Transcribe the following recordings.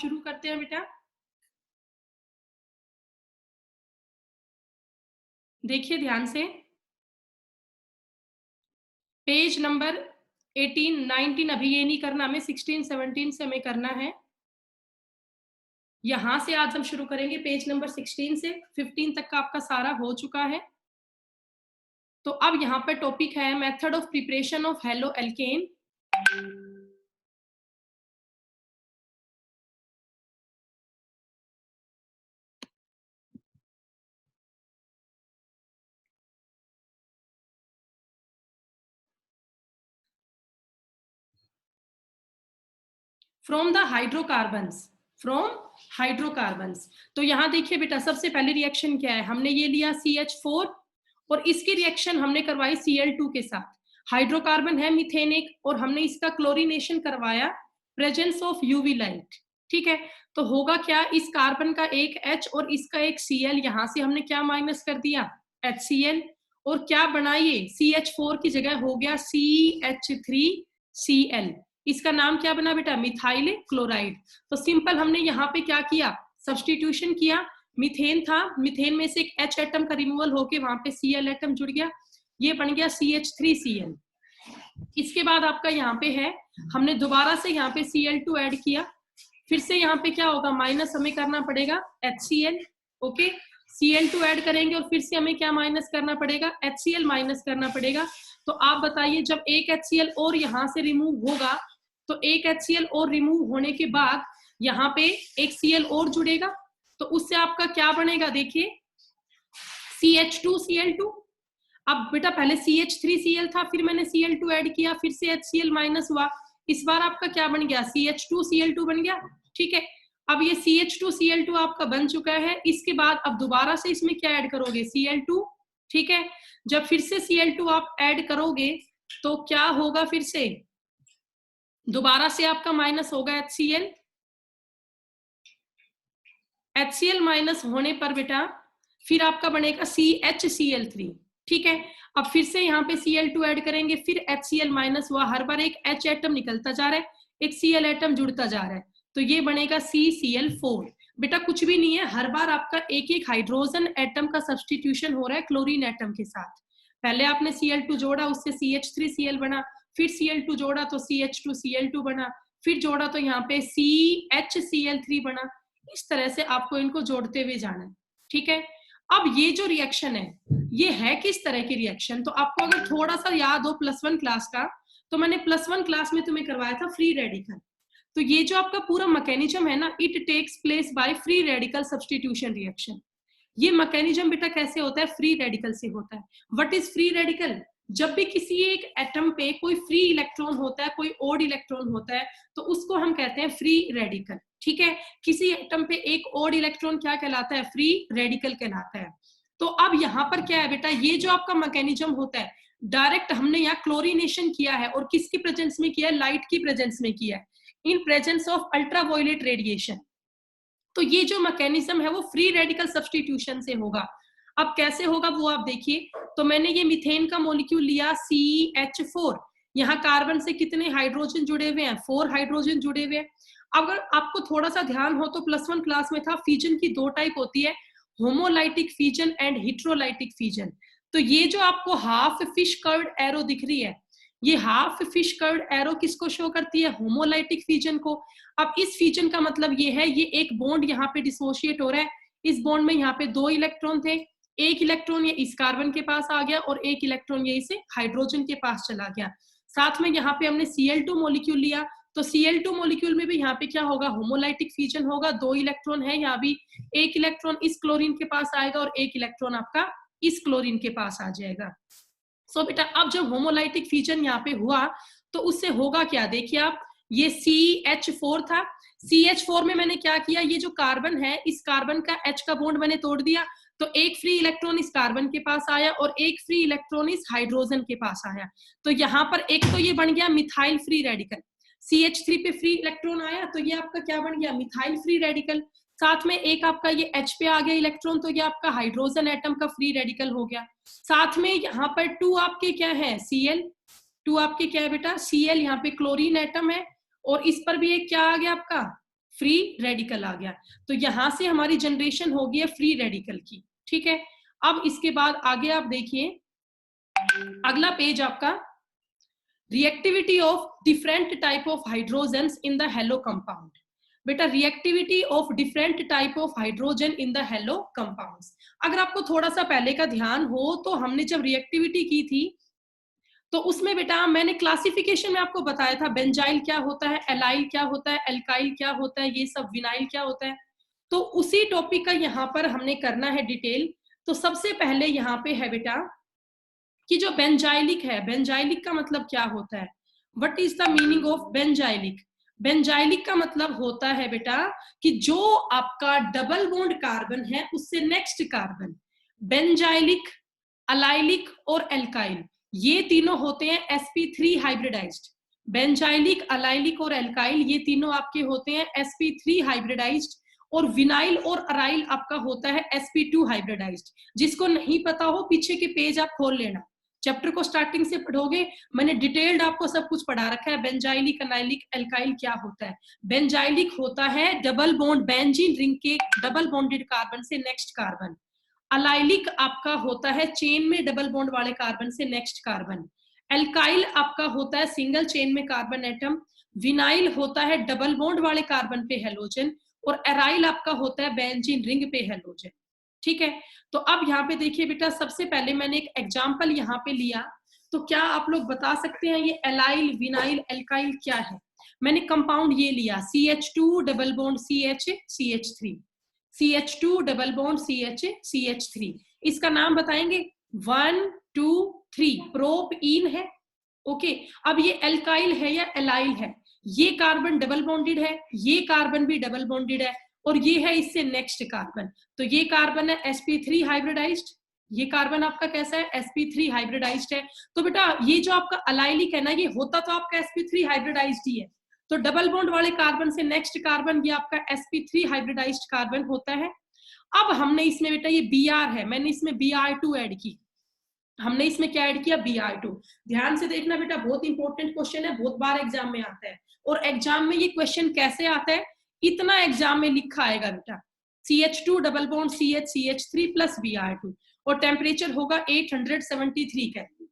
शुरू करते हैं बेटा। देखिए ध्यान से, पेज नंबर 18, 19 अभी ये नहीं करना, हमें 16, 17 से हमें करना है। यहां से आज हम शुरू करेंगे पेज नंबर 16 से 15 तक का आपका सारा हो चुका है। तो अब यहाँ पर टॉपिक है method of preparation of halo alkane. From the hydrocarbons, from hydrocarbons. तो यहाँ देखिए बेटा, सबसे पहले रिएक्शन क्या है, हमने ये लिया CH4 और इसकी रिएक्शन हमने करवाई Cl2 के साथ। हाइड्रोकार्बन है मिथेनिक और हमने इसका क्लोरीनेशन करवाया प्रेजेंस ऑफ यूवी लाइट। ठीक है, तो होगा क्या, इस कार्बन का एक H और इसका एक Cl, यहां से हमने क्या माइनस कर दिया, HCl, और क्या बना ये CH4 की जगह हो गया CH3Cl। इसका नाम क्या बना बेटा, मिथाइल क्लोराइड। तो सिंपल हमने यहाँ पे क्या किया, सब्स्टिट्यूशन किया। मीथेन था, मीथेन में से एक H एटम का रिमूवल होके वहां पे Cl एटम जुड़ गया, ये बन गया CH3Cl। इसके बाद आपका यहाँ पे है, हमने दोबारा से यहाँ पे Cl2 ऐड किया, फिर से यहाँ पे क्या होगा, माइनस हमें करना पड़ेगा HCl। ओके, Cl2 ऐड करेंगे और फिर से हमें क्या माइनस करना पड़ेगा, HCl माइनस करना पड़ेगा। तो आप बताइए, जब एक HCl और यहाँ से रिमूव होगा तो एक HCl और रिमूव होने के बाद यहाँ पे एक Cl और जुड़ेगा, तो उससे आपका क्या बनेगा, देखिए CH2Cl2। अब बेटा पहले CH3Cl था, फिर मैंने Cl2 ऐड किया, फिर से HCl माइनस हुआ, इस बार आपका क्या बन गया, CH2Cl2 बन गया। ठीक है, अब ये CH2Cl2 आपका बन चुका है। इसके बाद अब दोबारा से इसमें क्या ऐड करोगे, Cl2। ठीक है, जब फिर से Cl2 आप ऐड करोगे तो क्या होगा, फिर से दोबारा से आपका माइनस होगा HCl। HCl माइनस होने पर बेटा फिर आपका बनेगा CHCl3। ठीक है, अब फिर से यहाँ पे Cl2 ऐड करेंगे, फिर HCl माइनस हुआ, हर बार एक H एटम निकलता जा रहा है, एक Cl एटम जुड़ता जा रहा है, तो ये बनेगा CCl4। बेटा कुछ भी नहीं है, हर बार आपका एक एक हाइड्रोजन एटम का सब्स्टिट्यूशन हो रहा है क्लोरीन एटम के साथ। पहले आपने Cl2 जोड़ा, उससे CH3Cl बना, फिर Cl2 जोड़ा तो CH2Cl2 बना, फिर जोड़ा तो यहाँ पे CHCl3 बना। इस तरह से आपको इनको जोड़ते हुए जाना है। ठीक है, अब ये जो रिएक्शन है ये है किस तरह की रिएक्शन, तो आपको अगर थोड़ा सा याद हो +1 क्लास का, तो मैंने +1 क्लास में तुम्हें करवाया था फ्री रेडिकल। तो ये जो आपका पूरा मैकेनिज्म है ना, it takes place by free radical substitution reaction. ये मैकेनिज्म बेटा कैसे होता है, फ्री रेडिकल से होता है। व्हाट इज फ्री रेडिकल, जब भी किसी एक एटम पे कोई फ्री इलेक्ट्रॉन होता है, कोई ओड इलेक्ट्रॉन होता है, तो उसको हम कहते हैं फ्री रेडिकल। ठीक है, किसी एटम पे एक ओड इलेक्ट्रॉन क्या कहलाता है, फ्री रेडिकल कहलाता है। तो अब यहाँ पर क्या है बेटा, ये जो आपका मैकेनिज्म होता है, डायरेक्ट हमने यहाँ क्लोरीनेशन किया है, और किसकी प्रेजेंस में किया है, लाइट की प्रेजेंस में किया है, इन प्रेजेंस ऑफ अल्ट्रावायलेट रेडिएशन। तो ये जो मैकेनिज्म है वो फ्री रेडिकल सब्स्टिट्यूशन से होगा। अब कैसे होगा वो आप देखिए, तो मैंने ये मीथेन का मॉलिक्यूल लिया CH4, यहाँ कार्बन से कितने हाइड्रोजन जुड़े हुए हैं, 4 हाइड्रोजन जुड़े हुए हैं। अगर आपको थोड़ा सा ध्यान हो तो +1 क्लास में था, फिजन की 2 टाइप होती है, homolytic fission and heterolytic fission. तो ये जो आपको हाफ फिश कर्व्ड एरो दिख रही है, ये हाफ फिश कर्व्ड एरो किसको शो करती है, होमोलाइटिक फिजन को। अब इस फिजन का मतलब ये है, ये एक बॉन्ड यहाँ पे डिसोशिएट हो रहा है, इस बॉन्ड में यहाँ पे 2 इलेक्ट्रॉन थे, एक इलेक्ट्रॉन ये इस कार्बन के पास आ गया और एक इलेक्ट्रॉन ये इसे हाइड्रोजन के पास चला गया। साथ में यहाँ पे हमने Cl2 मॉलिक्यूल लिया, तो Cl2 मॉलिक्यूल में भी यहाँ पे क्या होगा, होमोलाइटिक फिजन होगा, 2 इलेक्ट्रॉन है, यहाँ भी एक इलेक्ट्रॉन इस क्लोरीन के पास आएगा और एक इलेक्ट्रॉन आपका इस क्लोरीन के पास आ जाएगा। सो बेटा अब जब होमोलाइटिक फिजन यहाँ पे हुआ तो उससे होगा क्या, देखिए आप, ये CH4 था, CH4 में मैंने क्या किया, ये जो कार्बन है, इस कार्बन का H का बॉन्ड मैंने तोड़ दिया, तो एक फ्री इलेक्ट्रॉन इस कार्बन के पास आया और एक फ्री इलेक्ट्रॉन इस हाइड्रोजन के पास आया। तो यहाँ पर एक तो ये बन गया मिथाइल फ्री रेडिकल, CH3 पे फ्री इलेक्ट्रॉन आया तो ये आपका क्या बन गया, मिथाइल फ्री रेडिकल। साथ में एक आपका ये H पे आ गया इलेक्ट्रॉन, तो ये आपका हाइड्रोजन एटम का फ्री रेडिकल हो गया। साथ में यहाँ पर 2 आपके क्या है, Cl, 2 आपके क्या है बेटा, Cl, यहाँ पे क्लोरीन एटम है, और इस पर भी एक क्या आ गया आपका फ्री रेडिकल आ गया। तो यहां से हमारी जनरेशन हो गई है फ्री रेडिकल की, ठीक है। अब इसके बाद आगे आप देखिए, अगला पेज आपका, reactivity of different type of hydrogens in the halo compound. बेटा reactivity of different type of hydrogen in the halo compounds. अगर आपको थोड़ा सा पहले का ध्यान हो तो हमने जब रिएक्टिविटी की थी तो उसमें बेटा मैंने क्लासिफिकेशन में आपको बताया था, बेंजाइल क्या होता है, एलाइल क्या होता है, एल्काइल क्या होता है, ये सब, विनाइल क्या होता है। तो उसी टॉपिक का यहाँ पर हमने करना है डिटेल। तो सबसे पहले यहाँ पे है बेटा कि जो बेंजाइलिक है, बेंजाइलिक का मतलब क्या होता है, what is the meaning of benzylic. Benzylic का मतलब होता है बेटा कि जो आपका डबल बॉन्ड कार्बन है उससे नेक्स्ट कार्बन, बेंजाइलिक, अलाइलिक और एल्काइल, ये तीनों होते हैं sp3 हाइब्रिडाइज्ड। बेंजाइलिक, अलाइलिक और एल्काइल ये तीनों आपके होते हैं sp3 हाइब्रिडाइज्ड, और विनाइल और अराइल आपका होता है sp2 हाइब्रिडाइज्ड। जिसको नहीं पता हो पीछे के पेज आप खोल लेना, चैप्टर को स्टार्टिंग से पढ़ोगे, मैंने डिटेल्ड आपको सब कुछ पढ़ा रखा है। बेंजाइलिक, अनाइलिक, एल्काइल क्या होता है। बेंजाइलिक होता है डबल बॉन्ड, बेंजीन रिंग के डबल बॉन्डेड कार्बन से नेक्स्ट कार्बन। अलाइलिक आपका होता है चेन में डबल बॉन्ड वाले कार्बन से नेक्स्ट कार्बन। एल्काइल आपका होता है सिंगल चेन में कार्बन एटम। विनाइल होता है डबल बॉन्ड वाले कार्बन पे हेलोजन, और एराइल आपका होता है बेंजीन रिंग पे हेलोजन, ठीक है। तो अब यहाँ पे देखिए बेटा, सबसे पहले मैंने एक एग्जाम्पल यहाँ पे लिया, तो क्या आप लोग बता सकते हैं ये एलाइल, विनाइल, एल्काइल क्या है। मैंने कंपाउंड ये लिया CH2 double bond CH CH3, CH2 double bond CH CH3, इसका नाम बताएंगे 1 2 3, प्रोपीन है, ओके। अब ये एल्काइल है या एलाइल है, ये कार्बन डबल बॉन्डेड है, ये कार्बन भी डबल बॉन्डेड है, और ये है इससे नेक्स्ट कार्बन, तो ये कार्बन है sp3 हाइब्रिडाइज्ड, ये कार्बन आपका कैसा है sp3 हाइब्रिडाइज्ड है। तो बेटा ये जो आपका अलाइलिक है ना, ये होता तो आपका sp3 हाइब्रिडाइज्ड ही है, तो डबल बॉन्ड वाले कार्बन से नेक्स्ट कार्बन ये आपका sp3 हाइब्रिडाइज्ड कार्बन होता है। अब हमने इसमें बेटा ये Br है, मैंने इसमें Br2 ऐड की, हमने इसमें क्या ऐड किया Br2। ध्यान से देखना बेटा, बहुत इंपॉर्टेंट क्वेश्चन है, बहुत बार एग्जाम में आता है, और एग्जाम में ये क्वेश्चन कैसे आता है, इतना एग्जाम में लिखा आएगा बेटा, CH2 double bond CH CH3 plus Br2, और टेम्परेचर होगा 873 केल्विन,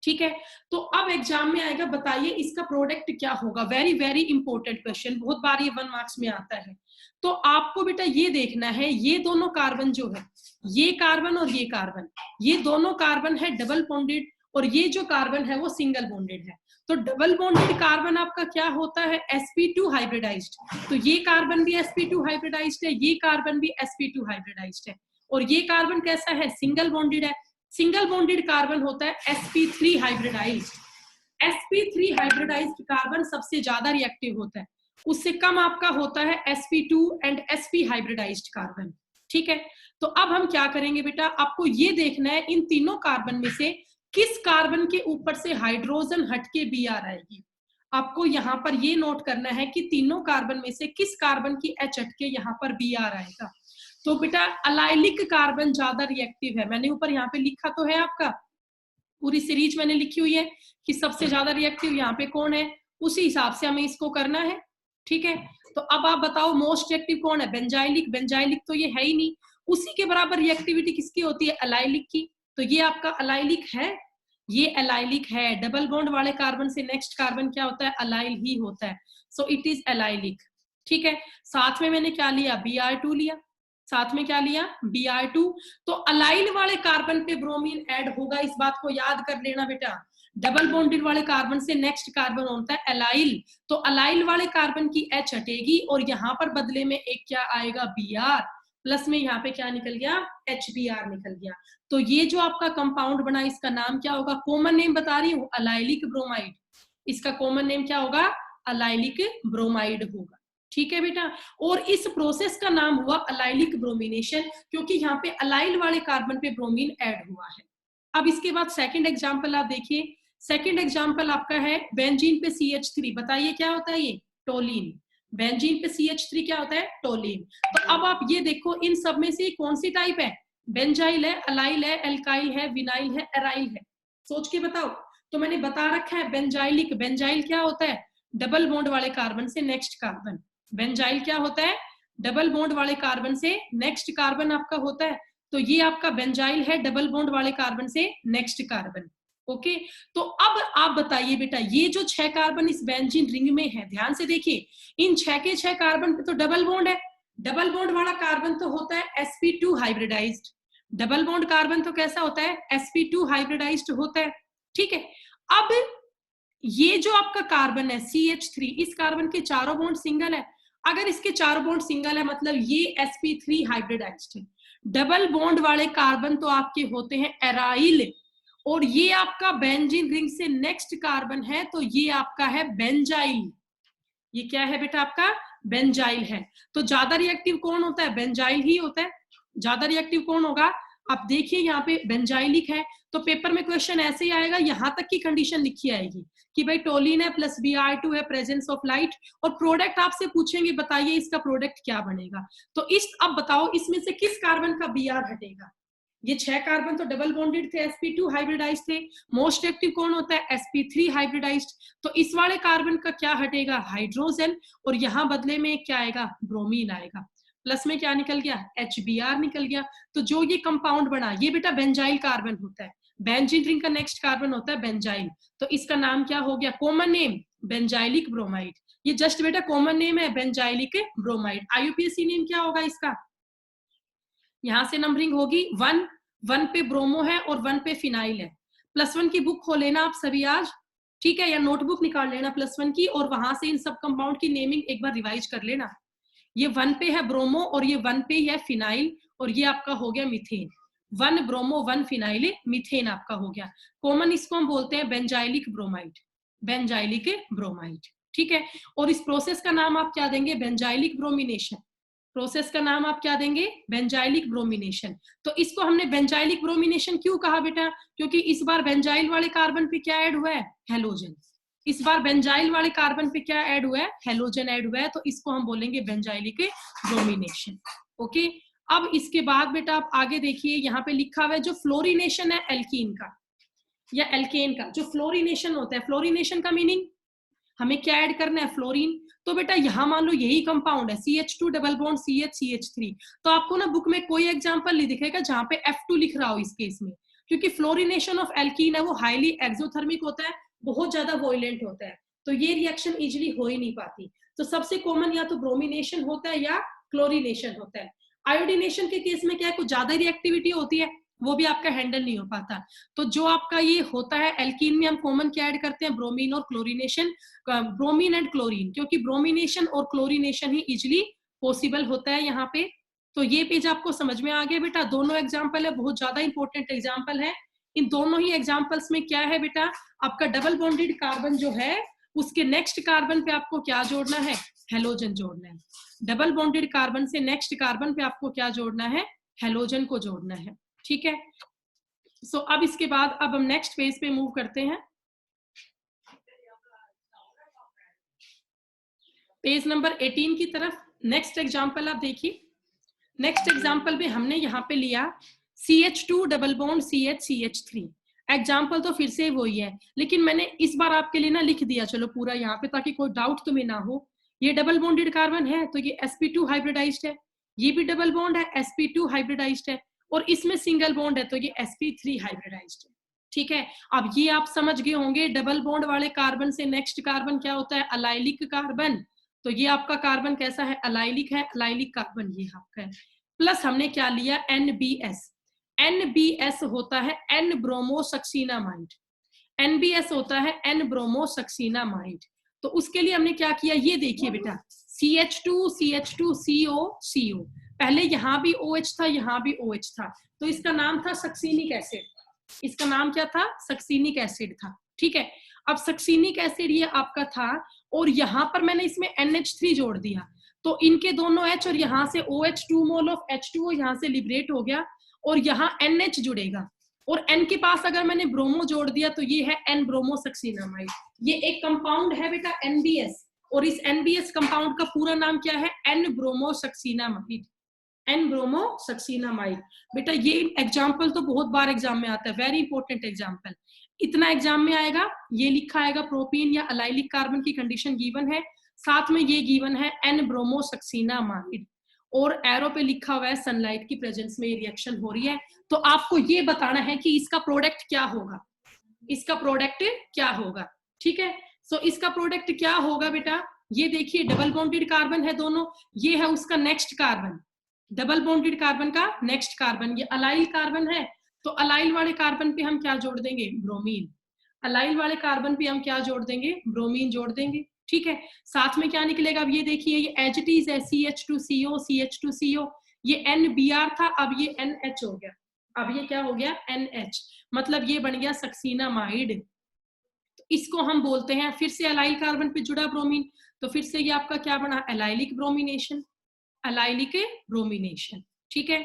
ठीक है। तो अब एग्जाम में आएगा, बताइए इसका प्रोडक्ट क्या होगा, वेरी वेरी इंपॉर्टेंट क्वेश्चन, बहुत बार ये 1 मार्क्स में आता है। तो आपको बेटा ये देखना है, ये दोनों कार्बन जो है, ये कार्बन और ये कार्बन, ये दोनों कार्बन है डबल बॉन्डेड, और ये जो कार्बन है वो सिंगल बॉन्डेड है। तो डबल बॉन्डेड कार्बन आपका क्या होता है sp2 हाइब्रिडाइज्ड, तो ये कार्बन भी sp2 हाइब्रिडाइज्ड है, ये कार्बन भी sp2 हाइब्रिडाइज्ड है, और ये कार्बन कैसा है, सिंगल बॉन्डेड है। सिंगल बॉन्डेड कार्बन होता है sp3 hybridised. sp3 hybridised carbon सबसे ज्यादा रिएक्टिव होता है, उससे कम आपका होता है sp2 and sp hybridised carbon, ठीक है। तो अब हम क्या करेंगे बेटा, आपको ये देखना है इन तीनों कार्बन में से किस कार्बन के ऊपर से हाइड्रोजन हटके Br आएगी। आपको यहाँ पर ये नोट करना है कि तीनों कार्बन में से किस कार्बन की H हटके यहाँ पर Br आएगा। तो बेटा अलाइलिक कार्बन ज्यादा रिएक्टिव है, मैंने ऊपर यहाँ पे लिखा तो है, आपका पूरी सीरीज मैंने लिखी हुई है कि सबसे ज्यादा रिएक्टिव यहाँ पे कौन है, उसी हिसाब से हमें इसको करना है, ठीक है। तो अब आप बताओ मोस्ट रिएक्टिव कौन है, बेंजाइलिक, बेंजाइलिक तो ये है ही नहीं, उसी के बराबर रिएक्टिविटी किसकी होती है, अलाइलिक की, तो ये आपका अलाइलिक है, ये अलाइलिक है, डबल बॉन्ड वाले कार्बन से नेक्स्ट कार्बन क्या होता है, अलाइल ही होता है, सो इट इज अलाइलिक, ठीक है। साथ में मैंने क्या लिया, Br2 लिया, साथ में क्या लिया, Br2। तो अलाइल वाले कार्बन पे ब्रोमीन ऐड होगा, इस बात को याद कर लेना बेटा, डबल बॉन्डेड वाले कार्बन से नेक्स्ट कार्बन होता है अलाइल, तो अलाइल वाले कार्बन की H हटेगी, और यहाँ पर बदले में एक क्या आएगा, Br, प्लस में यहाँ पे क्या निकल गया, HBr निकल गया। तो ये जो आपका कंपाउंड बना, इसका नाम क्या होगा, कॉमन नेम बता रही हूँ, अलाइलिक ब्रोमाइड, इसका कॉमन नेम क्या होगा, अलाइलिक ब्रोमाइड होगा, ठीक है बेटा। और इस प्रोसेस का नाम हुआ अलाइलिक ब्रोमिनेशन, क्योंकि यहाँ पे अलाइल वाले कार्बन पे ब्रोमीन ऐड हुआ है। अब इसके बाद सेकंड एग्जांपल आप देखिए, सेकंड एग्जांपल आपका है बेंजीन पे CH3, बताइए क्या होता है ये, टोलिन, बेंजीन पे CH3 क्या होता है, टोलिन। तो अब आप ये देखो इन सब में से कौन सी टाइप है, बेंजाइल है, अलाइल है, एल्काइल है, विनाइल है, एराइल है, सोच के बताओ। तो मैंने बता रखा है बेंजाइलिक, बेंजाइल क्या होता है, डबल बॉन्ड वाले कार्बन से नेक्स्ट कार्बन, बेंजाइल क्या होता है? डबल बॉन्ड वाले कार्बन से नेक्स्ट कार्बन आपका होता है, तो ये आपका बेंजाइल है डबल बॉन्ड वाले कार्बन से नेक्स्ट कार्बन। ओके, तो अब आप बताइए बेटा, ये जो 6 कार्बन इस बेंजीन रिंग में है, ध्यान से देखिए, इन 6 के 6 कार्बन पे तो डबल बॉन्ड है। डबल बॉन्ड वाला कार्बन तो होता है sp2 hybridised. Double bond carbon तो कैसा होता है? sp2 हाइब्रिडाइज्ड होता है। ठीक है, अब ये जो आपका कार्बन है CH3, इस कार्बन के चारों बॉन्ड सिंगल है। अगर इसके चारों बॉन्ड सिंगल है मतलब ये sp3 हाइब्रिडाइज्ड है। डबल बॉन्ड वाले कार्बन तो आपके होते हैं एराइल, और ये आपका बेंजीन रिंग से नेक्स्ट कार्बन है तो ये आपका है बेंजाइल। ये क्या है बेटा? आपका बेंजाइल है। तो ज्यादा रिएक्टिव कौन होता है? बेंजाइल ही होता है। ज्यादा रिएक्टिव कौन होगा? आप देखिए यहाँ पे बेंजाइलिक है, तो पेपर में क्वेश्चन ऐसे ही आएगा, यहां तक की कंडीशन लिखी आएगी कि भाई टोलिन है प्लस Br2 है, प्रेजेंस ऑफ लाइट, और प्रोडक्ट आपसे पूछेंगे बताइए इसका प्रोडक्ट क्या बनेगा। तो इस अब बताओ इसमें से किस कार्बन का Br हटेगा? ये 6 कार्बन तो डबल बॉन्डेड थे, sp2 हाइब्रिडाइज्ड थे। मोस्ट एक्टिव कौन होता है? sp3 hybridised. तो इस वाले कार्बन का क्या हटेगा? हाइड्रोजन, और यहां बदले में क्या आएगा? ब्रोमीन आएगा। प्लस में क्या निकल गया? HBr निकल गया। तो जो ये कंपाउंड बना, ये बेटा बेंजाइल कार्बन होता है। बेंजीन रिंग का नेक्स्ट कार्बन होता है बेंजाइल, तो इसका नाम क्या हो गया? Common name benzylic bromide. ये जस्ट बेटा कॉमन नेम है बेंजाइलिक ब्रोमाइड। IUPAC नेम क्या होगा इसका? यहां से नंबरिंग होगी 1, 1 पे ब्रोमो है और 1 पे फिनाइल है। +1 की बुक खोल लेना आप सभी आज, ठीक है, या नोटबुक निकाल लेना +1 की, और वहां से इन सब कंपाउंड की नेमिंग एक बार रिवाइज कर लेना। ये 1 पे है ब्रोमो और ये 1 पे है फिनाइल, और ये आपका हो गया मीथेन। 1 ब्रोमो 1 फिनाइल मीथेन आपका हो गया। कॉमन इसको हम बोलते हैं बेंजाइलिक ब्रोमाइड, बेंजाइलिक ब्रोमाइड। ठीक है, और इस प्रोसेस का नाम आप क्या देंगे? Benzylic bromination. प्रोसेस का नाम आप क्या देंगे? Benzylic bromination. तो इसको हमने बेंजाइलिक ब्रोमिनेशन क्यों कहा बेटा? क्योंकि इस बार बेंजाइल वाले कार्बन पे क्या ऐड हुआ है? हेलोजन। इस बार बेंजाइल वाले कार्बन पे क्या ऐड हुआ है? हेलोजन ऐड हुआ है, तो इसको हम बोलेंगे बेंजाइलिक ब्रोमिनेशन। ओके, अब इसके बाद बेटा आप आगे देखिए, यहाँ पे लिखा हुआ है जो फ्लोरिनेशन है एल्कीन का या एल्केन का, जो फ्लोरिनेशन होता है, फ्लोरिनेशन का मीनिंग हमें क्या ऐड करना है? फ्लोरीन। तो बेटा यहाँ मान लो यही कंपाउंड है CH2 डबल बॉन्ड CH3, तो आपको ना बुक में कोई एग्जांपल नहीं दिखेगा जहां पे F2 लिख रहा हो इस केस में, क्योंकि फ्लोरिनेशन ऑफ एल्कीन है वो हाईली एक्सोथर्मिक होता है, बहुत ज्यादा वॉयलेंट होता है, तो ये रिएक्शन इजिली हो ही नहीं पाती। तो सबसे कॉमन या तो ब्रोमिनेशन होता है या क्लोरिनेशन होता है। आयोडीनेशन के केस में क्या है, कुछ ज्यादा रिएक्टिविटी होती है, वो भी आपका हैंडल नहीं हो पाता। तो जो आपका ये होता है एल्कीन में हम कॉमन क्या ऐड करते हैं? ब्रोमीन और क्लोरिनेशन, ब्रोमीन एंड क्लोरीन, क्योंकि ब्रोमिनेशन और क्लोरिनेशन ही इजिली पॉसिबल होता है यहाँ पे। तो ये पेज आपको समझ में आ गया बेटा? दोनों एग्जाम्पल है, बहुत ज्यादा इंपॉर्टेंट एग्जाम्पल है। इन दोनों ही एग्जाम्पल्स में क्या है बेटा? आपका डबल बॉन्डेड कार्बन जो है उसके नेक्स्ट कार्बन पे आपको क्या जोड़ना है? हेलोजन जोड़ना है। डबल बॉन्डेड कार्बन से नेक्स्ट कार्बन पे आपको क्या जोड़ना है? हेलोजन को जोड़ना है। ठीक है, सो अब इसके बाद अब हम नेक्स्ट पेज पे मूव करते हैं। पेज नंबर 18 की तरफ। नेक्स्ट एग्जांपल आप देखिए। नेक्स्ट एग्जांपल में हमने यहाँ पे लिया CH2 double bond CH3। Example तो फिर से वही है, लेकिन मैंने इस बार आपके लिए ना लिख दिया चलो पूरा यहाँ पे, ताकि कोई डाउट तुम्हें ना हो। ये डबल बॉन्डेड कार्बन है तो ये sp2 हाइब्रिडाइज्ड है, ये भी डबल बॉन्ड है sp2 हाइब्रिडाइज्ड है, और इसमें सिंगल बॉन्ड है तो ये sp3 हाइब्रिडाइज्ड है। ठीक है, अब ये आप समझ गए होंगे डबल बॉन्ड वाले कार्बन से नेक्स्ट कार्बन क्या होता है? Allylic carbon. तो ये आपका कार्बन कैसा है? अलाइलिक है, अलाइलिक कार्बन ये आपका है। प्लस हमने क्या लिया? NBS। NBS होता है N ब्रोमोसक्सीनामाइड। NBS होता है N ब्रोमोसक्सीनामाइड। तो उसके लिए हमने क्या किया? ये देखिए बेटा, CH2 CH2 CO CO, पहले यहाँ भी OH था, यहाँ भी OH था, तो इसका नाम था सक्सीनिक एसिड। इसका नाम क्या था? सक्सीनिक एसिड था। ठीक है, अब सक्सीनिक एसिड ये आपका था, और यहाँ पर मैंने इसमें NH3 जोड़ दिया, तो इनके दोनों H और यहाँ से OH 2 मोल ऑफ H2O यहाँ से लिबरेट हो गया, और यहाँ NH जुड़ेगा, और N के पास अगर मैंने ब्रोमो जोड़ दिया तो ये है N ब्रोमोसक्सीनामाइड। ये एक कंपाउंड है बेटा NBS, और इस NBS कंपाउंड का पूरा नाम क्या है? N ब्रोमोसक्सीनामाइड। N ब्रोमोसक्सीनामाइड। बेटा ये एग्जाम्पल तो बहुत बार एग्जाम में आता है, वेरी इंपॉर्टेंट एग्जाम्पल। इतना एग्जाम में आएगा, ये लिखा आएगा प्रोपीन या अलाइलिक कार्बन की कंडीशन गिवन है, साथ में ये गिवन है एन ब्रोमोसक्सीनामाइड और एरो पे लिखा हुआ है सनलाइट की प्रेजेंस में ये रिएक्शन हो रही है। तो आपको ये बताना है कि इसका प्रोडक्ट क्या होगा, इसका प्रोडक्ट क्या होगा। ठीक है, सो इसका प्रोडक्ट क्या होगा बेटा, ये देखिए डबल बॉन्डेड कार्बन है दोनों, ये है उसका next carbon, double bonded carbon का नेक्स्ट कार्बन, ये अलाइल कार्बन है, तो अलाइल वाले कार्बन पे हम क्या जोड़ देंगे, ब्रोमीन। अलाइल वाले कार्बन पे हम क्या जोड़ देंगे, ब्रोमीन जोड़ देंगे। ठीक है, साथ में क्या निकलेगा, अब ये देखिए ये एज इट इज है CH2CO CH2CO, ये NBr था, अब ये NH हो गया, अब ये क्या हो गया NH, मतलब ये बन गया सक्सीनामाइड। तो इसको हम बोलते हैं, फिर से अलाइल कार्बन पे जुड़ा ब्रोमीन, तो फिर से ये आपका क्या बना, एलाइलिक ब्रोमिनेशन, एलाइलिक ब्रोमिनेशन। ठीक है,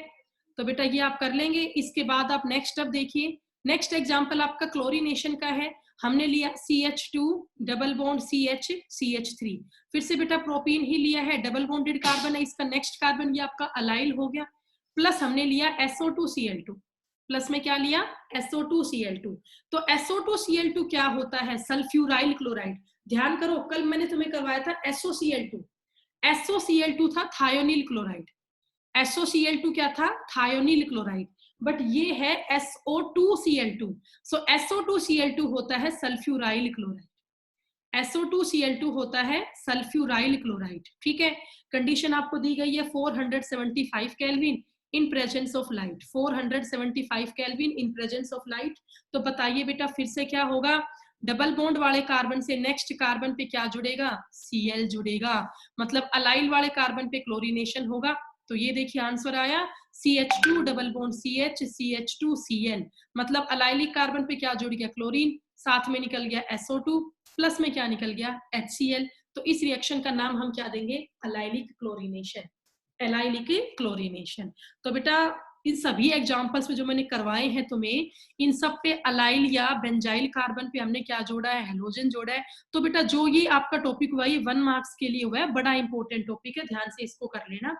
तो बेटा ये आप कर लेंगे। इसके बाद आप नेक्स्ट अब देखिए, नेक्स्ट एग्जांपल आपका क्लोरीनेशन का है, हमने लिया CH2 double bond CH CH3, फिर से बेटा प्रोपीन ही लिया है, डबल बॉन्डेड कार्बन है, इसका नेक्स्ट कार्बन ये आपका अलाइल हो गया, प्लस हमने लिया SO2Cl2, प्लस में क्या लिया SO2Cl2। तो SO2Cl2 क्या होता है, सल्फ्यूराइल क्लोराइड। ध्यान करो, कल मैंने तुम्हें करवाया था SOCl2, SOCl2 था थायोनिल क्लोराइड, SOCl2 क्या था, थायोनिल क्लोराइड, बट ये है SO2Cl2, सो SO2Cl2 होता है सल्फ्यूराइल क्लोराइड, SO2Cl2 होता है सल्फ्यूराइल क्लोराइड। ठीक है, कंडीशन आपको दी गई है 475 kelvin in presence of light, 475 kelvin in presence of light. तो बताइए बेटा फिर से क्या होगा, डबल बॉन्ड वाले कार्बन से नेक्स्ट कार्बन पे क्या जुड़ेगा, Cl जुड़ेगा, मतलब अलाइल वाले कार्बन पे क्लोरीनेशन होगा। तो ये देखिए आंसर आया CH2 double bond CH CH2Cl, मतलब अलाइलिक कार्बन पे क्या जुड़ गया, क्लोरीन, साथ में निकल गया SO2, प्लस में क्या निकल गया HCl। तो इस रिएक्शन का नाम हम क्या देंगे, अलाइलिक क्लोरीनेशन, एलाइलिक क्लोरीनेशन। तो बेटा इन सभी एग्जांपल्स में जो मैंने करवाए हैं तुम्हें, इन सब पे अलाइल या बेंजाइल कार्बन पे हमने क्या जोड़ा है, हेलोजन जोड़ा है। तो बेटा जो ये आपका टॉपिक हुआ ये 1 मार्क्स के लिए हुआ है, बड़ा इंपॉर्टेंट टॉपिक है, ध्यान से इसको कर लेना।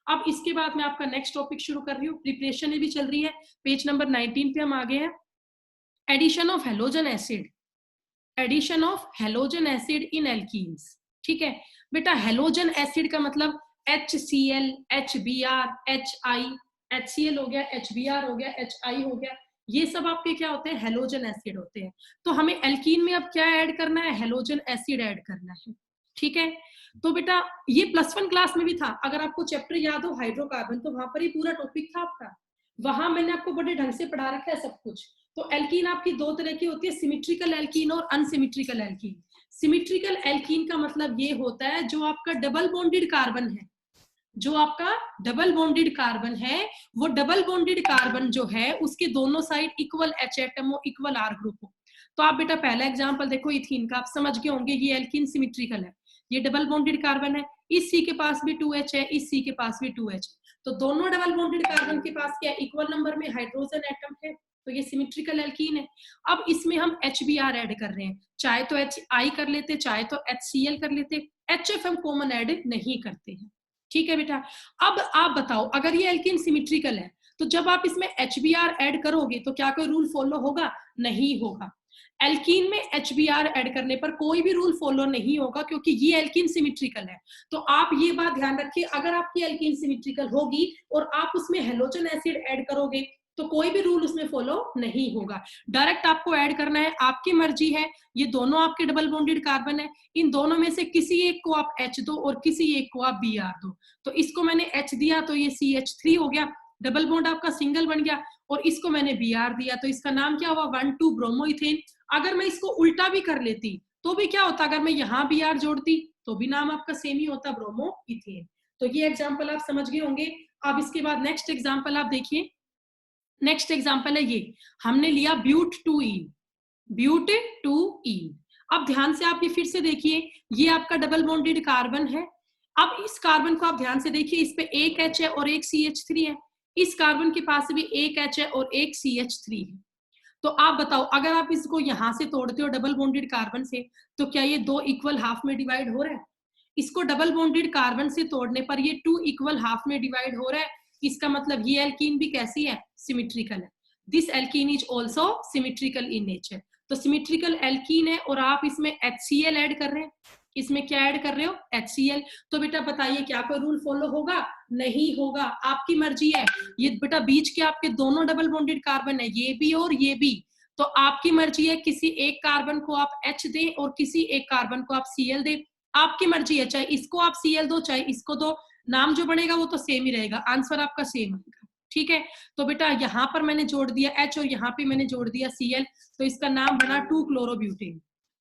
अब इसके बाद मैं आपका नेक्स्ट टॉपिक शुरू कर रही हूँ, प्रिपरेशन भी चल रही है, पेज नंबर 19 पे हम आगे हैं। Addition of halogen acid, addition of halogen acid in alkenes. ठीक है बेटा, हेलोजन एसिड का मतलब HCl HBr HI, HCl हो गया, HBr हो गया, HI हो गया, ये सब आपके क्या होते हैं, हेलोजन एसिड होते हैं। तो हमें एल्कीन में अब क्या ऐड करना है, हेलोजन एसिड ऐड करना है। ठीक है, तो बेटा ये +1 क्लास में भी था, अगर आपको चैप्टर याद हो हाइड्रोकार्बन, तो वहां पर ही पूरा टॉपिक था आपका, वहां मैंने आपको बड़े ढंग से पढ़ा रखा है सब कुछ। तो एल्कीन आपकी दो तरह की होती है, सिमेट्रिकल एल्कीन और अनसिमेट्रिकल एल्कीन। सिमेट्रिकल एल्कीन का मतलब ये होता है जो आपका डबल बॉन्डेड कार्बन है, जो आपका डबल बॉन्डेड कार्बन है, वो डबल बॉन्डेड कार्बन जो है उसके दोनों साइड इक्वल H एटम हो, इक्वल R ग्रुप हो। तो आप बेटा पहला एग्जांपल देखो इथीन का, आप समझ गए होंगे ये एल्कीन सिमेट्रिकल है, ये डबल बॉन्डेड कार्बन है, इस C के पास भी 2H है, इस C के पास भी 2H, तो दोनों डबल बॉन्डेड कार्बन के पास क्या इक्वल नंबर में हाइड्रोजन एटम है, तो ये सिमेट्रिकल एल्कीन है। अब इसमें हम HBr ऐड कर रहे हैं, चाहे तो HI कर लेते, चाहे तो HCl कर लेते, HF हम कॉमन ऐड नहीं करते हैं। ठीक है बेटा, अब आप बताओ अगर ये एल्कीन सिमेट्रिकल है तो जब आप इसमें HBr ऐड करोगे तो क्या कोई रूल फॉलो होगा, नहीं होगा। एल्कीन में HBr ऐड करने पर कोई भी रूल फॉलो नहीं होगा क्योंकि ये एल्कीन सिमेट्रिकल है। तो आप ये बात ध्यान रखिए, अगर आपकी एल्कीन सिमेट्रिकल होगी और आप उसमें हेलोजन एसिड ऐड करोगे तो कोई भी रूल उसमें फॉलो नहीं होगा, डायरेक्ट आपको ऐड करना है, आपकी मर्जी है। ये दोनों आपके डबल बॉन्डेड कार्बन है, इन दोनों में से किसी एक को आप H दो और किसी एक को आप Br दो। तो इसको मैंने H दिया तो ये CH3 हो गया, डबल बॉन्ड आपका सिंगल बन गया, और इसको मैंने Br दिया तो इसका नाम क्या हुआ, 1,2 ब्रोमोइथेन। अगर मैं इसको उल्टा भी कर लेती तो भी क्या होता, अगर मैं यहाँ Br जोड़ती तो भी नाम आपका सेम ही होता, ब्रोमोइथेन। तो ये एग्जाम्पल आप समझ गए होंगे। अब इसके बाद नेक्स्ट एग्जाम्पल आप देखिए, नेक्स्ट एग्जाम्पल है ये, हमने लिया ब्यूट-2-ईन, ब्यूट-2-ईन। अब ध्यान से आप ये फिर से देखिए, ये आपका डबल बॉन्डेड कार्बन है। अब इस कार्बन को आप ध्यान से देखिए, इस पे एक H है और एक CH3 है, इस कार्बन के पास भी एक H है और एक CH3 है। तो आप बताओ अगर आप इसको यहां से तोड़ते हो डबल बॉन्डेड कार्बन से, तो क्या ये 2 इक्वल हाफ में डिवाइड हो रहा है? इसको डबल बॉन्डेड कार्बन से तोड़ने पर ये 2 इक्वल हाफ में डिवाइड हो रहा है, इसका मतलब ये एल्कीन भी कैसी है, सिमेट्रिकल है। This alkene is also symmetrical in nature. तो सिमेट्रिकल एल्कीन है और आप इसमें HCl ऐड कर रहे हैं, इसमें क्या ऐड कर रहे हो, HCl। तो बेटा बताइए क्या कोई रूल फॉलो होगा, नहीं होगा, आपकी मर्जी है। ये बेटा बीच के आपके दोनों डबल बॉन्डेड कार्बन है, ये भी और ये भी, तो आपकी मर्जी है किसी एक कार्बन को आप H दें और किसी एक कार्बन को आप Cl दें, आपकी मर्जी है। चाहे इसको आप Cl दो चाहे इसको दो, नाम जो बनेगा वो तो सेम ही रहेगा, आंसर आपका सेम आएगा। ठीक है, तो बेटा यहाँ पर मैंने जोड़ दिया H और यहाँ पे मैंने जोड़ दिया Cl, तो इसका नाम बना 2-क्लोरोब्यूटेन।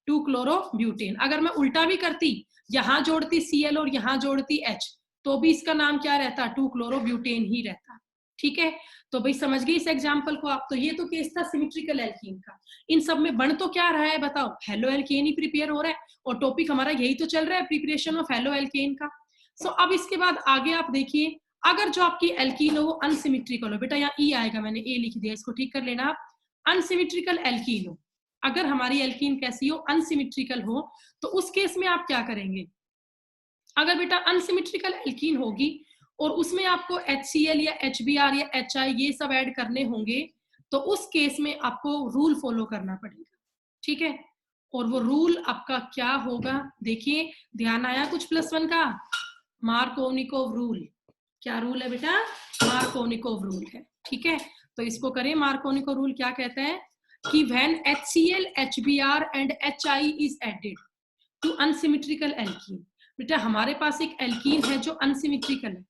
2-क्लोरोब्यूटेन। अगर मैं उल्टा भी करती, यहाँ जोड़ती Cl और यहाँ जोड़ती H, तो भी इसका नाम क्या रहता, 2-क्लोरोब्यूटेन ही रहता। ठीक है, तो भाई समझ गए इस एग्जाम्पल को आप। तो ये तो केस था सिमेट्रिकल एल्कीन का। इन सब में बन तो क्या रहा है बताओ, हेलो एल्केन ही प्रिपेयर हो रहा है, और टॉपिक हमारा यही तो चल रहा है, प्रिपरेशन ऑफ हेलो एल्केन का। सो अब इसके बाद आगे आप देखिए, अगर जो आपकी एल्कीन हो वो अनसिमेट्रिकल हो, बेटा यहाँ ई आएगा, मैंने ए लिख दिया, इसको ठीक कर लेना आप। अनसिमेट्रिकल एल्कीन हो, अगर हमारी एल्कीन कैसी हो, अनसिमेट्रिकल हो, तो उस केस में आप क्या करेंगे। अगर बेटा अनसिमेट्रिकल एल्कीन होगी और उसमें आपको HCl या HBr या HI ये सब ऐड करने होंगे, तो उस केस में आपको रूल फॉलो करना पड़ेगा। ठीक है, और वो रूल आपका क्या होगा, देखिए ध्यान आया कुछ +1 का, मार्कोनिकोव रूल। क्या रूल है बेटा, मार्कोनिकोव रूल है। ठीक है, तो इसको करें, मार्कोनिकोव रूल क्या कहता है कि when HCl, HBr and HI is added to unsymmetrical alkene, बेटा हमारे पास एक एल्कीन है जो अनसिमेट्रिकल है।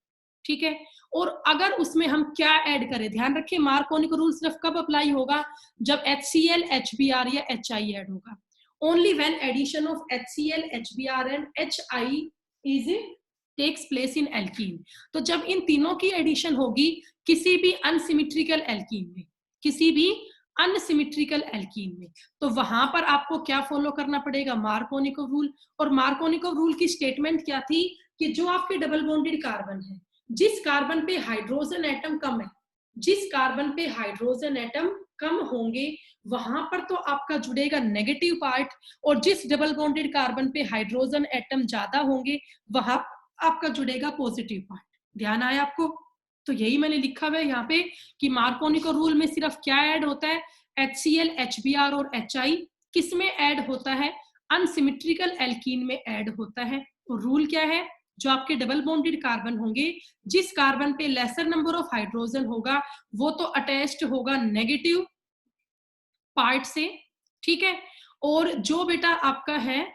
ठीक है, और अगर उसमें हम क्या ऐड करें, ध्यान रखिए मार्कोनिकोव रूल सिर्फ कब अप्लाई होगा, जब HCl, HBr या HI ऐड होगा। Only when addition of HCl, HBr and HI is takes place in alkene. तो जब इन तीनों की एडिशन होगी किसी भी अनसिमेट्रिकल एल्कीन में, किसी भी अनसिमेट्रिकल एल्कीन में, तो वहां पर आपको क्या फॉलो करना पड़ेगा, मार्कोनिकोव रूल। और मार्कोनिकोव रूल की स्टेटमेंट क्या थी कि जो आपके डबल बॉन्डेड कार्बन है, जिस कार्बन पे हाइड्रोजन एटम कम है, जिस कार्बन पे हाइड्रोजन एटम कम होंगे वहां पर तो आपका जुड़ेगा नेगेटिव पार्ट, और जिस डबल बॉन्डेड कार्बन पे हाइड्रोजन एटम ज्यादा होंगे वहां आपका जुड़ेगा पॉजिटिव पार्ट। ध्यान आया आपको, तो यही मैंने लिखा हुआ है यहाँ पे कि मार्कोनिकोव रूल में सिर्फ क्या ऐड होता है, HCl, HBr और HI। किस में ऐड होता है, अनसिमेट्रिकल एल्कीन में ऐड होता है। और रूल क्या है, जो आपके डबल बॉन्डेड कार्बन होंगे, जिस कार्बन पे लेसर नंबर ऑफ हाइड्रोजन होगा वो तो अटैच्ड होगा नेगेटिव पार्ट से। ठीक है, और जो बेटा आपका है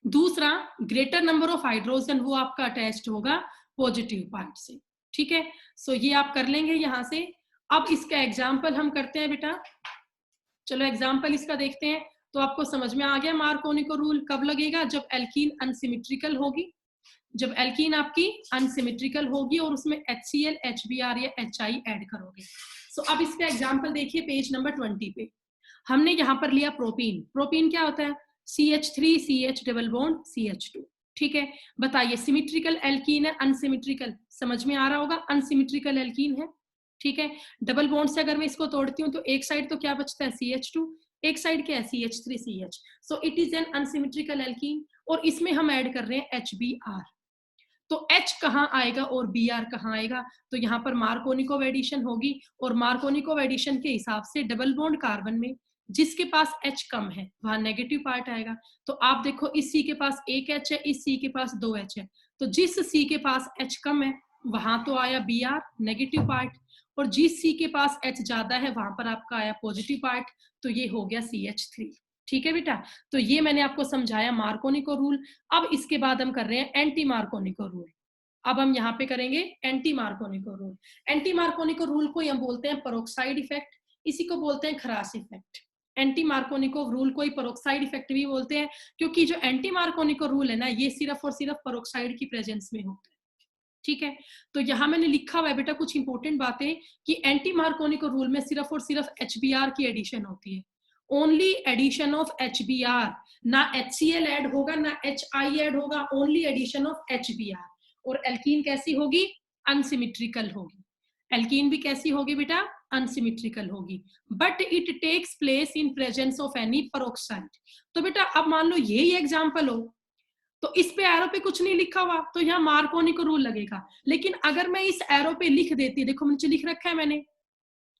दूसरा ग्रेटर नंबर ऑफ हाइड्रोजन, वो आपका अटैच्ड होगा पॉजिटिव पार्ट से। ठीक है, सो ये आप कर लेंगे यहां से। अब इसका एग्जाम्पल हम करते हैं बेटा, चलो एग्जाम्पल इसका देखते हैं। तो आपको समझ में आ गया मार्कोनिकोव रूल कब लगेगा, जब एल्कीन अनसिमेट्रिकल होगी, जब एल्कीन आपकी अनसिमेट्रिकल होगी और उसमें HCl, HBr या HI ऐड करोगे। सो अब इसका एग्जाम्पल देखिए पेज नंबर 20 पे। हमने यहाँ पर लिया प्रोपीन। प्रोपीन क्या होता है, CH3 CH double bond CH2। ठीक है, बताइए सिमेट्रिकल एल्कीन है अनसिमेट्रिकल, समझ में आ रहा होगा, अनसिमेट्रिकल एल्कीन है। ठीक है, डबल बॉन्ड से अगर मैं इसको तोड़ती हूँ तो एक साइड तो क्या बचता है CH2, एक साइड क्या है CH3 CH। So it is an unsymmetrical alkene, और इसमें हम ऐड कर रहे हैं HBr। तो H कहाँ आएगा और Br कहाँ आएगा, तो यहाँ पर मार्कोनिकोव एडिशन होगी, और मार्कोनिकोव एडिशन के हिसाब से डबल बॉन्ड कार्बन में जिसके पास H कम है वहां नेगेटिव पार्ट आएगा। तो आप देखो इस C के पास एक H है, इस C के पास 2 H है, तो जिस C के पास H कम है वहां तो आया Br नेगेटिव पार्ट, और जिस C के पास H ज्यादा है वहां पर आपका आया पॉजिटिव पार्ट, तो ये हो गया CH3। ठीक है बेटा, तो ये मैंने आपको समझाया मार्कोनिकोव रूल। अब इसके बाद हम कर रहे हैं एंटी मार्कोनिकोव रूल। अब हम यहाँ पे करेंगे anti Markovnikov rule. Anti Markovnikov rule को हम बोलते हैं पेरोक्साइड इफेक्ट, इसी को बोलते हैं खरास इफेक्ट। एंटी मार्कोनिकोव रूल को ही पेरोक्साइड इफेक्ट भी बोलते हैं, क्योंकि जो एंटी मार्कोनिकोव रूल है ना, ये सिर्फ और सिर्फ पेरोक्साइड की प्रेजेंस में होता है। ठीक है, तो यहाँ मैंने लिखा हुआ है बेटा कुछ इंपॉर्टेंट बातें कि एंटी मार्कोनिकोव रूल में सिर्फ और सिर्फ HBr की एडिशन होती है, ओनली एडिशन ऑफ HBr, ना HCl ऐड होगा ना HI ऐड होगा, ओनली एडिशन ऑफ HBr। और एल्कीन कैसी होगी, अनसिमेट्रिकल होगी। एल्कीन भी कैसी होगी बेटा, अनसिमेट्रिकल होगी, but it takes place in presence of any peroxide. तो बेटा अब मान लो यही एग्जांपल हो, तो इस पे एरो पे कुछ नहीं लिखा हुआ तो यहाँ मार्कोनिकोव रूल लगेगा। लेकिन अगर मैं इस एरो पे लिख देती, देखो मुझे लिख रखा है मैंने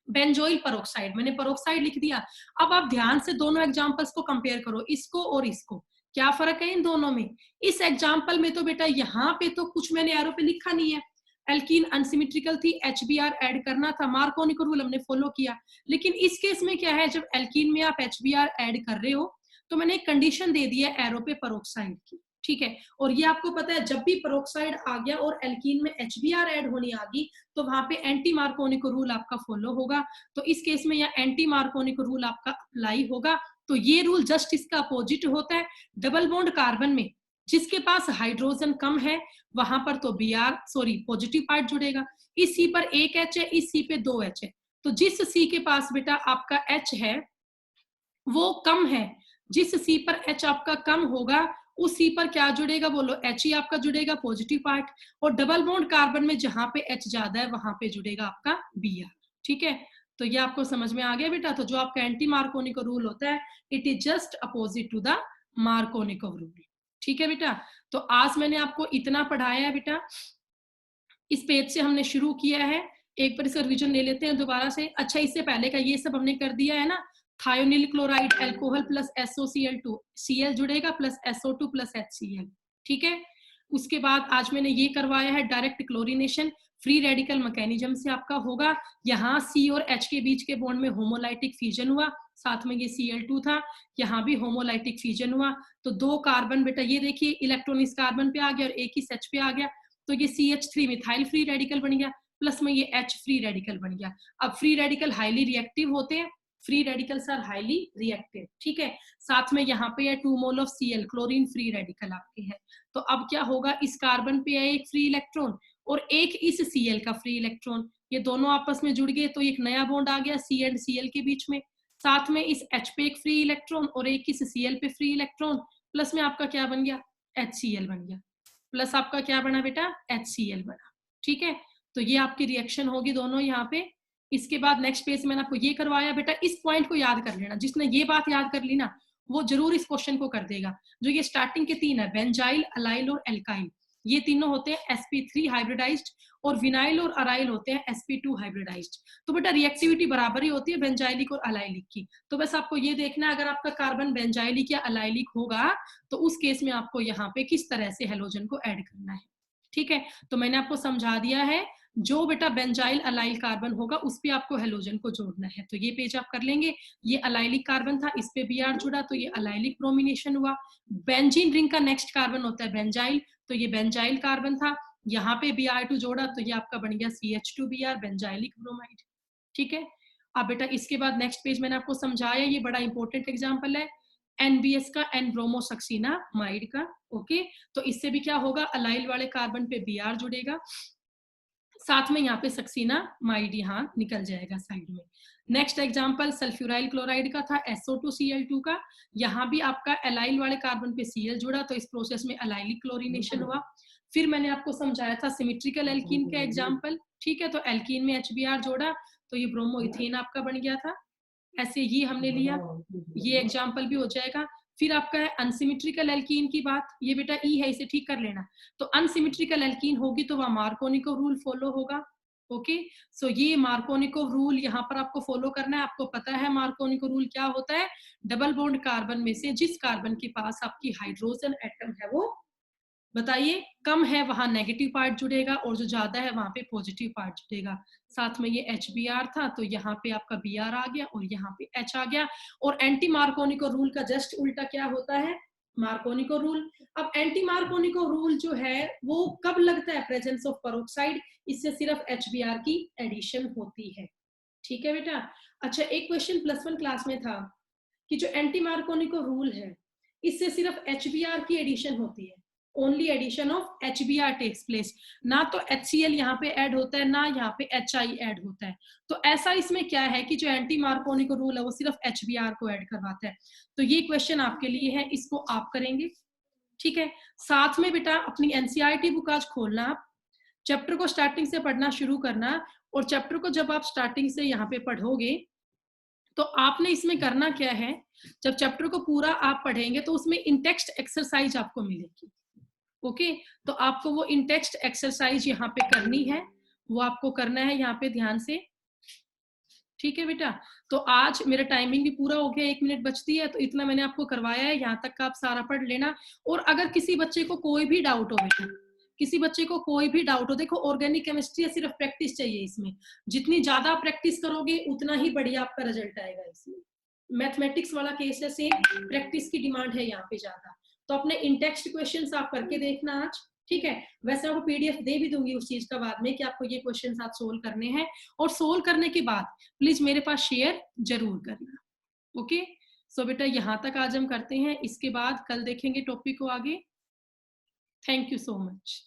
बेंजोइल पेरोक्साइड, मैंने पेरोक्साइड लिख दिया। अब आप ध्यान से दोनों एग्जांपल्स को कंपेयर करो, इसको और इसको, क्या फर्क है इन दोनों में? इस एग्जाम्पल में तो बेटा यहाँ पे तो कुछ मैंने एरो पे लिखा नहीं है, एल्कीन अनसिमेट्रिकल थी, HBr ऐड करना था, मार्कोनी का रूल हमने फॉलो किया। लेकिन इस केस में क्या है, जब एल्कीन में आप HBr ऐड कर रहे हो तो मैंने एक कंडीशन दे दी है एरो पे पेरोक्साइड की, ठीक है। और ये आपको पता है जब भी पेरोक्साइड आ गया और एल्कीन में HBr ऐड होनी आ गई तो वहां पे एंटी मार्कोनी का रूल आपका फॉलो होगा। तो इस केस में यहाँ एंटी मार्कोनी का रूल आपका अप्लाई होगा। तो ये रूल जस्ट इसका अपोजिट होता है। डबल बॉन्ड कार्बन में जिसके पास हाइड्रोजन कम है वहां पर तो पॉजिटिव पार्ट जुड़ेगा। इस सी पर एक H है, इस सी पे 2 H है। तो जिस सी के पास बेटा आपका H है वो कम है, जिस सी पर H आपका कम होगा उस सी पर क्या जुड़ेगा बोलो, H ही आपका जुड़ेगा, पॉजिटिव पार्ट। और डबल बॉन्ड कार्बन में जहां पे H ज्यादा है वहां पे जुड़ेगा आपका Br, ठीक है। तो ये आपको समझ में आ गया बेटा। तो जो आपका एंटी मार्कोनिक रूल होता है it is just opposite to the Markovnikov rule, ठीक है बेटा। तो आज मैंने आपको इतना पढ़ाया है बेटा, इस पेज से हमने शुरू किया है। एक बार इसका रिवीजन ले लेते हैं दोबारा से। अच्छा, इससे पहले का ये सब हमने कर दिया है ना, thionyl chloride alcohol plus SOCl2, Cl जुड़ेगा प्लस SO2 प्लस HCl, ठीक है। उसके बाद आज मैंने ये करवाया है direct chlorination, free radical mechanism से आपका होगा। यहाँ C और H के बीच के बॉन्ड में होमोलाइटिक फ्यूजन हुआ, साथ में ये Cl2 था, यहाँ भी होमोलाइटिक फ्यूजन हुआ। तो 2 कार्बन बेटा ये देखिए इलेक्ट्रॉन इस कार्बन पे आ गया और एक ही H पे आ गया, तो ये CH3 मिथाइल फ्री रेडिकल बन गया, प्लस में ये H फ्री रेडिकल बन गया। अब फ्री रेडिकल हाईली रिएक्टिव होते हैं, free radicals are highly reactive, ठीक है। साथ में यहाँ पे है 2 mole of Cl, chlorine free radical आपके है। तो अब क्या होगा, इस कार्बन पे है एक फ्री इलेक्ट्रॉन और एक इस Cl का फ्री इलेक्ट्रॉन, ये दोनों आपस में जुड़ गए तो एक नया बॉन्ड आ गया C एंड Cl के बीच में। साथ में इस H पे एक फ्री इलेक्ट्रॉन और एक इस Cl पे फ्री इलेक्ट्रॉन, प्लस में आपका क्या बन गया, HCl बन गया, प्लस आपका क्या बना बेटा, HCl बना, ठीक है। तो ये आपकी रिएक्शन होगी दोनों यहाँ पे। इसके बाद नेक्स्ट पेज मैंने आपको ये करवाया बेटा, इस पॉइंट को याद कर लेना, जिसने ये बात याद कर ली ना वो जरूर इस क्वेश्चन को कर देगा। जो ये स्टार्टिंग के 3 है, बेंजाइल, अलाइल और एल्काइल, ये तीनों होते हैं sp3 हाइब्रिडाइज्ड और विनाइल और अराइल होते हैं sp2 हाइब्रिडाइज्ड। तो बेटा रिएक्टिविटी बराबर ही होती है बेंजाइलिक और अलाइलिक की। तो बस आपको ये देखना है अगर आपका कार्बन बेंजाइलिक या अलाइलिक होगा तो उस केस में आपको यहाँ पे किस तरह से हेलोजन को ऐड करना है, ठीक है। तो मैंने आपको समझा दिया है, जो बेटा बेंजाइल अलाइल कार्बन होगा उस पे आपको हेलोजन को जोड़ना है। तो ये पेज आप कर लेंगे, ये अलाइलिक कार्बन था, इस पे Br जुड़ा तो ये अलाइलिक ब्रोमिनेशन हुआ। बेंजीन रिंग का नेक्स्ट कार्बन होता है बेंजाइल, तो ये बेंजाइल कार्बन था, यहाँ पे Br2 जोड़ा तो ये आपका बन गया CH2Br, बेंजाइलिक ब्रोमाइड, ठीक है। अब बेटा इसके बाद नेक्स्ट पेज मैंने आपको समझाया, ये बड़ा इंपॉर्टेंट एग्जाम्पल है NBS का, एन ब्रोमोसक्सीनामाइड का, ओके। तो इससे भी क्या होगा, अलाइल वाले कार्बन पे Br जुड़ेगा, साथ में यहाँ पे सक्सीनामाइड यहाँ निकल जाएगा साइड में। नेक्स्ट एग्जांपल सल्फ्यूराइल क्लोराइड का था, SO2Cl2 का, यहाँ भी आपका एलाइल वाले कार्बन पे Cl जुड़ा तो इस प्रोसेस में अलाइलिक क्लोरीनेशन हुआ। फिर मैंने आपको समझाया था सिमेट्रिकल एल्कीन का एग्जाम्पल, ठीक है। तो एल्कीन में HBr जोड़ा तो ये ब्रोमोइथेन आपका बन गया था, ऐसे ये हमने लिया, ये एग्जाम्पल भी हो जाएगा। फिर आपका है अनसिमेट्रिकल एल्कीन की बात, ये बेटा ई है, इसे ठीक कर लेना। तो अनसिमेट्रिकल एल्कीन होगी तो वह मार्कोनिकोव रूल फॉलो होगा, ओके। सो ये मार्कोनिकोव रूल यहाँ पर आपको फॉलो करना है। आपको पता है मार्कोनिकोव रूल क्या होता है, डबल बॉन्ड कार्बन में से जिस कार्बन के पास आपकी हाइड्रोजन एटम है वो बताइए कम है वहां नेगेटिव पार्ट जुड़ेगा और जो ज्यादा है वहां पे पॉजिटिव पार्ट जुड़ेगा। साथ में ये HBr था तो यहाँ पे आपका Br आ गया और यहाँ पे H आ गया। और एंटी मार्कोनिको रूल का जस्ट उल्टा क्या होता है, मार्कोनिको रूल। अब एंटी मार्कोनिको रूल जो है वो कब लगता है, प्रेजेंस ऑफ पेरोक्साइड, इससे सिर्फ HBr की एडिशन होती है, ठीक है बेटा। अच्छा, एक क्वेश्चन +1 क्लास में था कि जो एंटी मार्कोनिको रूल है इससे सिर्फ HBr की एडिशन होती है, only addition of HBr takes place, ना तो HCl यहाँ पे ऐड होता है ना यहाँ पे HI ऐड होता है। तो ऐसा इसमें क्या है कि जो एंटी मार्कोनिको रूल है वो सिर्फ HBr को ऐड करवाता है। तो ये क्वेश्चन आपके लिए है, इसको आप करेंगे, ठीक है। साथ में बेटा अपनी NCERT बुक आज खोलना, आप चैप्टर को स्टार्टिंग से पढ़ना शुरू करना, और चैप्टर को जब आप स्टार्टिंग से यहाँ पे पढ़ोगे तो आपने इसमें करना क्या है, जब चैप्टर को पूरा आप पढ़ेंगे तो उसमें इन टेक्स्ट एक्सरसाइज आपको मिलेगी, ओके। तो आपको वो इन टेक्स्ट एक्सरसाइज यहाँ पे करनी है, वो आपको करना है यहाँ पे ध्यान से। ठीक है बेटा, तो आज मेरा टाइमिंग भी पूरा हो गया, 1 मिनट बचती है, तो इतना मैंने आपको करवाया है, यहाँ तक का आप सारा पढ़ लेना। और अगर किसी बच्चे को कोई भी डाउट हो बेटा, किसी बच्चे को कोई भी डाउट हो, देखो ऑर्गेनिक केमिस्ट्री है, सिर्फ प्रैक्टिस चाहिए इसमें, जितनी ज्यादा प्रैक्टिस करोगे उतना ही बढ़िया आपका रिजल्ट आएगा इसमें। मैथमेटिक्स वाला केस है सेम, प्रैक्टिस की डिमांड है यहाँ पे ज्यादा। तो अपने इन टेक्स्ट क्वेश्चंस आप करके देखना आज, ठीक है। वैसे आपको पीडीएफ दे भी दूंगी उस चीज का बाद में कि आपको ये क्वेश्चंस आप सोल्व करने हैं, और सोल्व करने के बाद प्लीज मेरे पास शेयर जरूर करना। ओके, सो बेटा यहाँ तक आज हम करते हैं, इसके बाद कल देखेंगे टॉपिक को आगे। Thank you so much.